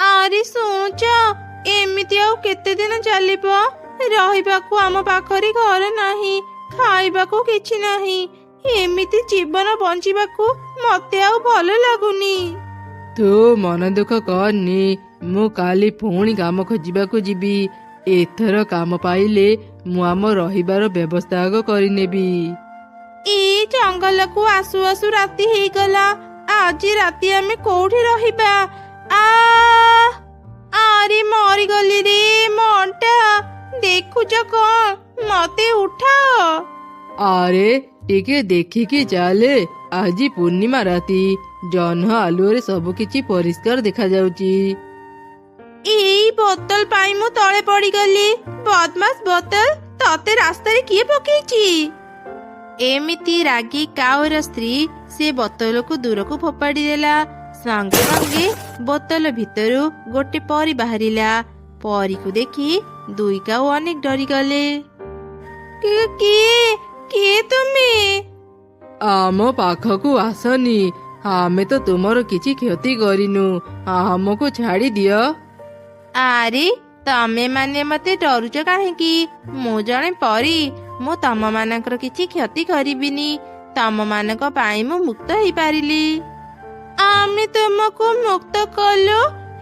ଆରେ ଶୁଣୁଛ, ଏମିତି ଆଉ କେତେ ଦିନ ଚାଲିବ? ରହିବାକୁ ଆମ ପାଖରେ ଘର ନାହିଁ, ଖାଇବାକୁ କିଛି ନାହିଁ। ଏମିତି ଜୀବନ ବଞ୍ଚିବାକୁ ମତେ ଆଉ ଭଲ ଲାଗୁନି। ତୁ ମନ ଦୁଃଖ କରନି, ମୁଁ କାଲି ପୁଣି କାମ ଖୋଜିବାକୁ ଯିବି। ଏଥର କାମ ପାଇଲେ ମୁଁ ଆମ ରହିବାର ବ୍ୟବସ୍ଥା ଆଗ କରିନେବି। ଏଇ ଜଙ୍ଗଲକୁ ଆସୁ ଆସୁ ରାତି ହେଇଗଲା। ଆଜି ରାତି ଆମେ କୋଉଠି ରହିବା? ଆରେ ମରିଗଲି ରେ ମଣ୍ଟା। ଦେଖୁଛ କଣ? ମତେ ଉଠାଅ। ଆରେ ଟିକେ ଦେଖିକି ଚାଲେ, ଆଜି ପୂର୍ଣ୍ଣିମା ରାତି। ଜହ୍ନ ଆଲୁଅରେ ସବୁକିଛି ପରିଷ୍କାର ଦେଖାଯାଉଛି। ଏଇ ବୋତଲ ପାଇଁ ମୁଁ ତଳେ ପଡିଗଲି। ବଦମାସ ବୋତଲ, ତତେ ରାସ୍ତାରେ କିଏ ପକେଇଛି? ଏମିତି ରାଗି କାଉର ସ୍ତ୍ରୀ ସେ ବୋତଲକୁ ଦୂରକୁ ଫୋପାଡ଼ି ଦେଲା। ସାଙ୍ଗେ ସାଙ୍ଗେ ବୋତଲ ଭିତରୁ ଗୋଟେ ପରି ବାହାରିଲା। ପରୀକୁ ଦେଖି ଦୁଇ କାଉ ଅନେକ ଡରିଗଲେ। କିଏ ତୁମେ? ଆମ ପାଖକୁ ଆସନି, ଆମେ ତ ତୁମର କିଛି କ୍ଷତି କରିନୁ। ଆମକୁ ଛାଡ଼ି ଦିଅ। ଆରେ ତମେ ମାନେ ମତେ ଡରୁଛ କାହିଁକି? ମୁଁ ଜଣେ ପରୀ, ମୁଁ ତମ ମାନଙ୍କର କିଛି କ୍ଷତି କରିବିନି। ତମ ମାନଙ୍କ ପାଇଁ ମୁଁ ମୁକ୍ତ ହେଇପାରିଲି। ଆମେ ତୁମକୁ ମୁକ୍ତ କଲୁ,